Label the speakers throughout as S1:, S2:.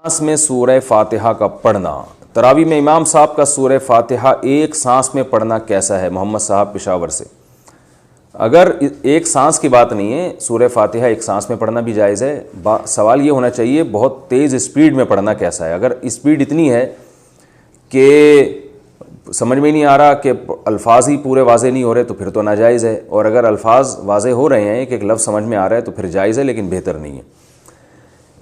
S1: سانس میں سورہ فاتحہ کا پڑھنا، تراویح میں امام صاحب کا سورہ فاتحہ ایک سانس میں پڑھنا کیسا ہے؟ محمد صاحب پشاور سے۔ اگر ایک سانس کی بات نہیں ہے، سورہ فاتحہ ایک سانس میں پڑھنا بھی جائز ہے۔ سوال یہ ہونا چاہیے بہت تیز اسپیڈ میں پڑھنا کیسا ہے؟ اگر اسپیڈ اتنی ہے کہ سمجھ میں نہیں آ رہا، کہ الفاظ ہی پورے واضح نہیں ہو رہے، تو پھر تو ناجائز ہے، اور اگر الفاظ واضح ہو رہے ہیں کہ ایک لفظ سمجھ میں آ رہا ہے تو پھر جائز ہے، لیکن بہتر نہیں ہے۔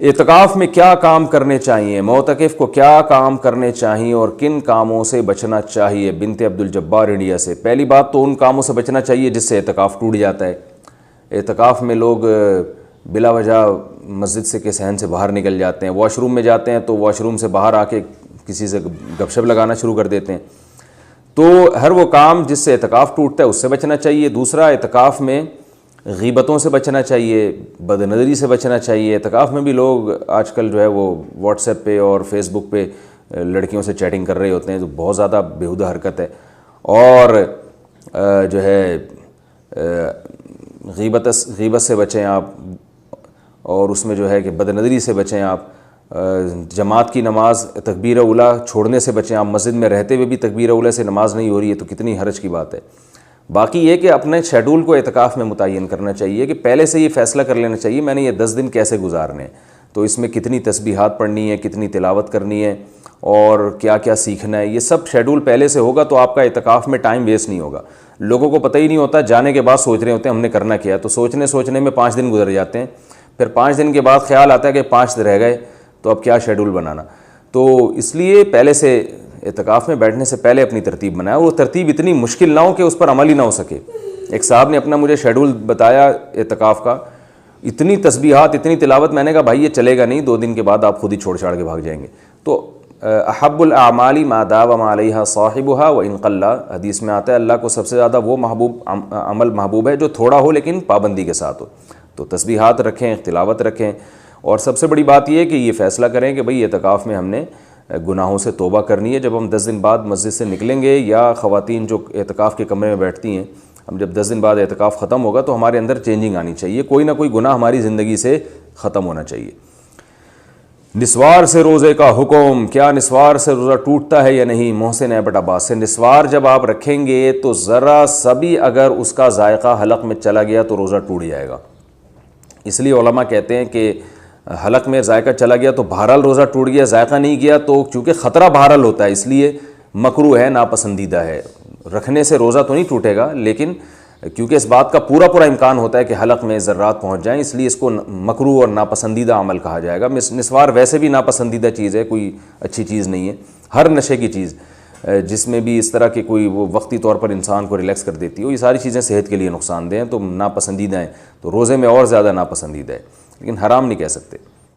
S1: اعتکاف میں کیا کام کرنے چاہیے؟ معتکف کو کیا کام کرنے چاہیے اور کن کاموں سے بچنا چاہیے؟ بنت عبد الجبار انڈیا سے۔ پہلی بات تو ان کاموں سے بچنا چاہیے جس سے اعتکاف ٹوٹ جاتا ہے۔ اعتکاف میں لوگ بلا وجہ مسجد سے کے صحن سے باہر نکل جاتے ہیں، واش روم میں جاتے ہیں تو واش روم سے باہر آ کے کسی سے گپ شپ لگانا شروع کر دیتے ہیں۔ تو ہر وہ کام جس سے اعتکاف ٹوٹتا ہے اس سے بچنا چاہیے۔ دوسرا، اعتکاف میں غیبتوں سے بچنا چاہیے، بد نظری سے بچنا چاہیے۔ اعتکاف میں بھی لوگ آج کل جو ہے وہ واٹس ایپ پہ اور فیس بک پہ لڑکیوں سے چیٹنگ کر رہے ہوتے ہیں، جو بہت زیادہ بیہودہ حرکت ہے۔ اور جو ہے غیبت سے بچیں آپ، اور اس میں جو ہے کہ بد نظری سے بچیں آپ۔ جماعت کی نماز تکبیر اولیٰ چھوڑنے سے بچیں آپ۔ مسجد میں رہتے ہوئے بھی تکبیر اولیٰ سے نماز نہیں ہو رہی ہے تو کتنی حرج کی بات ہے۔ باقی یہ کہ اپنے شیڈول کو اعتکاف میں متعین کرنا چاہیے، کہ پہلے سے یہ فیصلہ کر لینا چاہیے میں نے یہ 10 دن کیسے گزارنے ہیں، تو اس میں کتنی تسبیحات پڑھنی ہے، کتنی تلاوت کرنی ہے، اور کیا کیا سیکھنا ہے۔ یہ سب شیڈول پہلے سے ہوگا تو آپ کا اعتکاف میں ٹائم ویسٹ نہیں ہوگا۔ لوگوں کو پتہ ہی نہیں ہوتا، جانے کے بعد سوچ رہے ہوتے ہیں ہم نے کرنا کیا ہے، تو سوچنے میں 5 دن گزر جاتے ہیں، پھر 5 دن کے بعد خیال آتا ہے کہ 5 رہ گئے تو اب کیا شیڈول بنانا۔ تو اس لیے پہلے سے اعتکاف میں بیٹھنے سے پہلے اپنی ترتیب بنائے، وہ ترتیب اتنی مشکل نہ ہو کہ اس پر عمل ہی نہ ہو سکے۔ ایک صاحب نے اپنا مجھے شیڈول بتایا اعتکاف کا، اتنی تسبیحات، اتنی تلاوت، میں نے کہا بھائی یہ چلے گا نہیں، 2 دن کے بعد آپ خود ہی چھوڑ چھاڑ کے بھاگ جائیں گے۔ تو احب الاعمال ما داوم علیہا صاحبها وان قل، حدیث میں آتا ہے اللہ کو سب سے زیادہ وہ عمل محبوب ہے جو تھوڑا ہو لیکن پابندی کے ساتھ ہو۔ تو تسبیحات رکھیں، تلاوت رکھیں، اور سب سے بڑی بات یہ ہے کہ یہ فیصلہ کریں کہ بھئی اعتکاف میں ہم نے گناہوں سے توبہ کرنی ہے۔ جب ہم 10 دن بعد مسجد سے نکلیں گے، یا خواتین جو اعتکاف کے کمرے میں بیٹھتی ہیں، ہم جب 10 دن بعد اعتکاف ختم ہوگا تو ہمارے اندر چینجنگ آنی چاہیے، کوئی نہ کوئی گناہ ہماری زندگی سے ختم ہونا چاہیے۔ نسوار سے روزے کا حکم، کیا نسوار سے روزہ ٹوٹتا ہے یا نہیں؟ محسن ایبٹ عباس سے۔ نسوار جب آپ رکھیں گے تو ذرا سبھی اگر اس کا ذائقہ حلق میں چلا گیا تو روزہ ٹوٹ جائے گا۔ اس لیے علماء کہتے ہیں کہ حلق میں ذائقہ چلا گیا تو بہرحال روزہ ٹوٹ گیا، ذائقہ نہیں گیا تو چونکہ خطرہ بہرحال ہوتا ہے، اس لیے مکروہ ہے، ناپسندیدہ ہے۔ رکھنے سے روزہ تو نہیں ٹوٹے گا، لیکن کیونکہ اس بات کا پورا امکان ہوتا ہے کہ حلق میں ذرات پہنچ جائیں، اس لیے اس کو مکروہ اور ناپسندیدہ عمل کہا جائے گا۔ نسوار ویسے بھی ناپسندیدہ چیز ہے، کوئی اچھی چیز نہیں ہے۔ ہر نشے کی چیز جس میں بھی اس طرح کی کوئی وہ وقتی طور پر انسان کو ریلیکس کر دیتی ہو، یہ ساری چیزیں صحت کے لیے نقصان دہ ہیں، تو ناپسندیدہ ہیں، تو روزے میں اور زیادہ ناپسندیدہ ہے، لیکن حرام نہیں کہہ سکتے۔